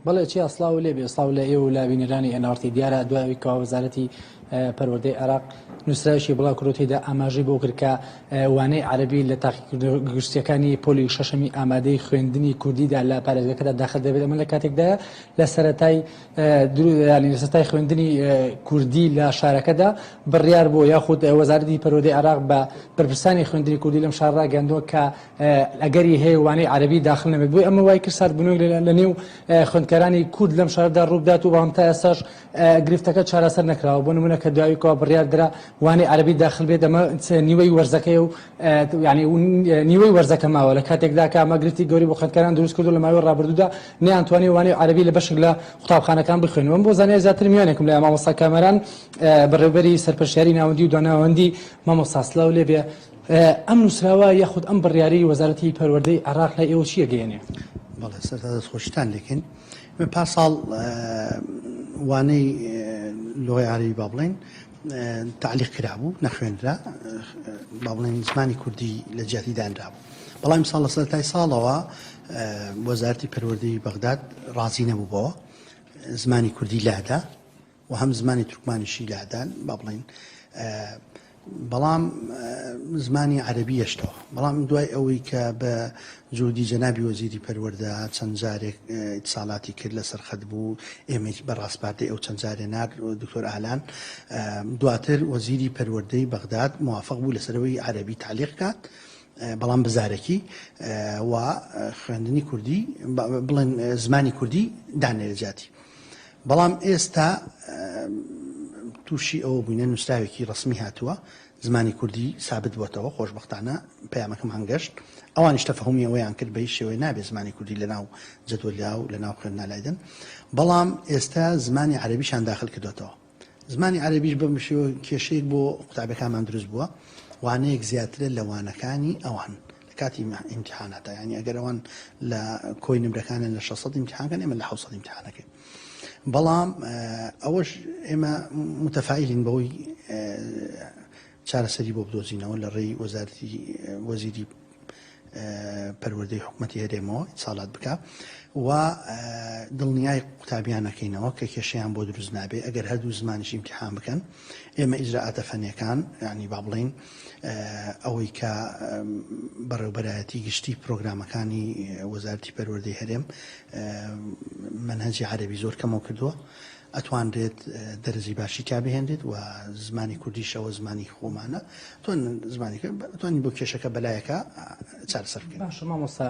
بەڵێ چی ئەسڵاو لێ بێ ساو لە ئێوە لا بینەرانی ئەنارتی دیارە دوای کەوا وەزارەتی پەروەردەی عێراق نووسراویشی بڵاو کردوتیدا ئاماژەی بۆ کرد کە وانەی عەرەبی لە تاقیگشتیەکانی پۆلی شەشەمی ئامادەی خوێندنی کوردیدا لە پارێزگاکەدا داخل دەبێت. ئەمە لە کاتێکدایە لە سەرەتای سەرەتای خوێندنی کوردی لە شارەکەدا بڕیار بۆ یاخود وەزارەتی پەروەردەی عێراق بە بەرپرسانی خوێندنی کوردی لەم شار ڕاگەاندووە کە ئەگەری هەیە وانەی عەرەبی داخل نەبێت. بۆی ئەمە وای کرد ساردبوونەوەی لە نێو خوێندکارانی کورد لەم شاردا ڕووبدات و بەڵام تا ئێستاش گرفتەکە چارەسەر نەکراوە. بۆ نمونە کە دواییکەوە بڕیار درا وانەی عەرەبی داخل بێت. ئەمە نیوەی وەرزەکەی و یعنی نیوەی وەرزەکە ماوە لە کاتێکدا کە ئەمە گرفتی گەوری بۆ خوێندکاران دروست کردو لە ماوەی ڕابردوودا نەیانتوانی وانەی عەرەبی لە بەشێک لە قوتابخانەکان بخوێنەوە. بۆ زانیاری زیاتر میوانێکم لە مامۆستا کامەران بەڕێوەبەری سەرپەرشتیاری ناوەندی و داناوەندی مامۆستا سڵاو لێ بێ. ئەم نووسراوە یاخود ئەم بڕیاری وەزارەتی پەروەردەی عێراق لە ئێوە چیە گەیەنێ؟ بەڵێ سەرتا دەستخۆشتان لێکن پاساڵ وانەی لۆی عەرەبی با بڵێن تعلیق کرابوو نەخوێنرا با بڵێن زمانی کوردی لە جیاتی دانرابوو. بەڵام ساڵ لە سەرەتای ساڵەوە وەزارەتی پەروەردەی بەغداد ڕازی نەبوو بەوە زمانی کوردی لادا و هەم زمانی تورکمانیشی لادان با بڵێن بەڵام زمانی عەرەبی هێشتەوە. بەڵام دوای ئەوەی کە بە جوودی جەنابی وەزیری پەروەردە چەند جارێک ئیتساڵاتی کرد لەسەر خەت بوو ئێمە بەڕاستپاردەی ئەو چەند جارێ نار دکتۆر ئالان دواتر وەزیری پەروەردەی بەغداد موافق بوو لەسەرەوەی عەرەبی تعلیق کات بەڵام بزارێکی و خوێندنی کوردی بڵێن زمانی کوردی دانێ جاتی. بەڵام ئێستا تووشی ئەوە بووینە نووسراوێکی ڕسمی هاتووە زمانی کوردی سابت بۆتەوە خۆشبەختانە پەیامەکەم هەنگەشت ئەوانیش تەفەهومی ئەوەیان کرد بە هیچ شێوەیە نابێت زمانی کوردی لە ناو جەدوەلیا و لە ناو خوێندنا لایدن. بەڵام ئێستا زمانی عەرەبیشان داخل کردوێتەوە. زمانی عەرەبیش بەم شێوە کێشەیەک بۆ قوتابەکانمان دروست بووە وانەیەک زیاترە لە وانەکانی ئەوان لە کاتی ئیمتیحاناتە یعنی ئەگەر ئەوان لە کۆی نمرەکانە لە 600 ئیمتیحانکەن ئێمە لە 700 ئیمتیحانەکەین. بەڵام ئەوەش ئێمە متەفائیلین بەوەی چارەسەری بۆ بدۆزینەوە لە ڕێی وەزیری پەروەردەی حکوومەتی هەرێمەوە ساڵات بکە و دڵنیای قوتابیانەکەینەوە کە کێشەیان بۆ دروست نابێ ئەگەر هەردوو زمانیش ئیمتیحان بکەن ئێمە ئیجراعاتە فەنیەکان یعنی با بڵێن ئەوەی کە بەڕێوەبەرایەتی گشتی پرۆگرامەکانی وەزارەتی پەروەردەی هەرێم منهەجی عەرەبی زۆر کەمەوە کردووە ئەتوانرێت دەرەجی باشی تا بهێنرێت و زمانی کوردیشەوە زمانی خۆمانە توانی بۆ کێشەکە بەلایەکە چارەسەر بکەین. باشە مامۆستا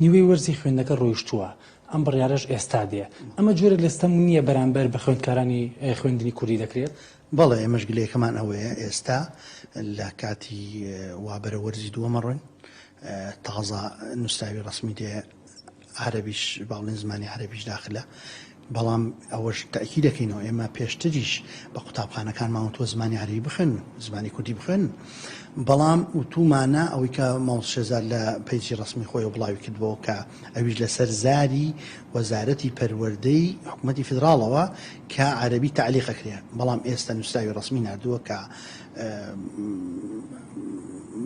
نیوەی وەرزی خوێندنەکە ڕۆیشتووە ئەم بڕیارەش ئێستا دێ ئەمە جۆرە لەستەم نییە بەرامبەر بە خوێندکارانی خوێندنی کوردی دەکرێت؟ بەڵێ ئێمەش گلەیەکەمان ئەوەیە ئێستا لە کاتی وابەرە وەرزی دووەمە ڕۆین تازە نووسراوی ڕسمی دێ عەرەبیش با بڵێن زمانی عەرەبیش داخلە. بەڵام ئەوەش تاکی دەکەینەوە ئێمە پێشتریش بە قوتابخانەکانمان تۆ زمانی عەرەبی بخوێن زمانی کوردی بخوێن بەڵام وتومانە ئەوەی کە ماوەس شێزار لە پەیجی ڕسمی خۆی و بڵاوی کردبەوە کە ئەویش لەسەر زاری وەزارەتی پەروەردەی حکوومەتی فیدراڵەوە کە عەرەبی تعلیق ئەکرێ. بەڵام ئێستا نووسراوی ڕسمی نردووە کە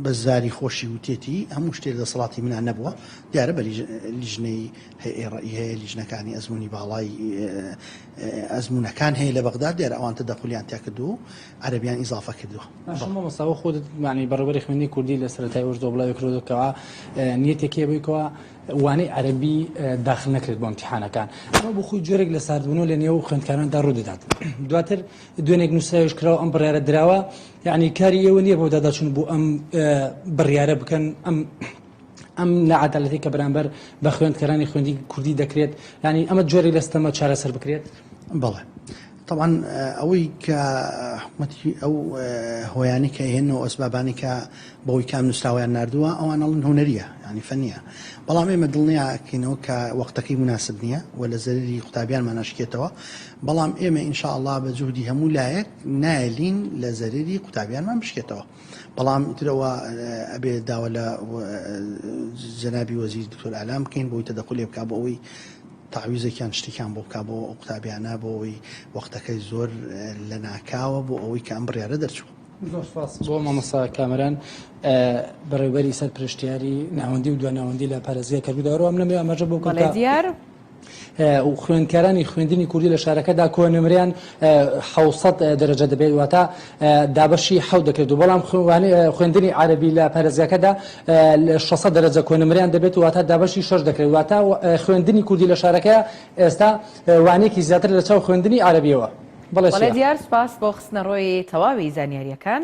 بە زاری خۆشی وتێتی هەموو شتێک دەسەڵاتی منان نەبووە دیارە بە لیژنەی هەیە لیژنەکانی ئەزمموی باڵای ئەزمونونەکان هەیە لە بەغداد دیارە ئەوان تەدەخولیان تیا کردو عەرەبیان ئیزافە کردووە. مەساوە خۆت معنی بەڕێوەبەری خوێندنی کوردی لە سەرەتای وەرزۆ بڵاوی کردوکەوە نیەتێکی بوویکەوە وانەی عەرەبی داخل نەکرێت بۆ ئیمتیحانەکان ئەمە بۆ خۆی جۆرێک لە ساردبوونەوە لە نێو خوێندکاراندا ڕوودەدات. دواتر دوێنێک نووسراویش کراوە ئەم بڕیارە دراوە یعنی کاری ئێوە نییە بۆ داداچون بۆ ئەم بڕیارە بکەن ئەم نەعەدالەتی کە بەرامبەر بە خوێندکارانی خوێندی کوردی دەکرێت یعنی ئەمە جۆرێک لەستەمە چارەسەر بکرێت. بەڵێ طبعا ئەوەی کە حکوومەتی ئەو هۆیانی کە هێنەوە ئەسبابانی کە بەوەی کام نووسراویان نردووە ئەوان ئەڵن هونەریە ینی فەنیە. بەڵام ئێمە دڵنیاکەینەوە کە وەختەکەی مناسب نییە و لە زەرری قوتابیانمان ناشکێتەوە. بەڵام ئێمە ئینشاءالله بە جوهدی هەموو لایەک نایلین لە زەرری قوتابیانمان بشکێتەوە. بەڵام ترەوە ئەبێ داوە لە جەنابی وەزیر دکتۆر ئالان بکەین بۆی تەدەخولێ بکا بۆ ئەوەی تعویزێکیان شتێکیان بۆ بکا بۆ قوتابیانە بۆ ئەوەی وەختەکەی زۆر لە ناکاوە بۆ ئەوەی کە ئەم بڕیارە دەرچوو. بۆ مامۆستا کامەران بەڕێوەبەری سەرپەرشتیاری ناوەندی و دواناوەندی لە پارێزگای کەرگودەوەرەوە ئەم نەمێ ئاماژە بۆ دیار و خوێندکارانی خوێندنی کوردی لە شارەکەدا کۆنمریان 700 دەرەجە دەبێت واتە دابەشی حەوت دەکرێت و بەڵام خوێندنی عەرەبی لە پارێزگاکەدا 600 دەرەجە کۆنمریان دەبێت واتە دابەشی 6 دەکرێت واتە خوێندنی کوردی لە شارەکە ئێستا وانەیەکی زیاتر لە چاو خوێندنی عەرەبیەوە. بەڵێ دیار سپاس بۆ خستنەڕۆی تەواوی زانیاریەکان.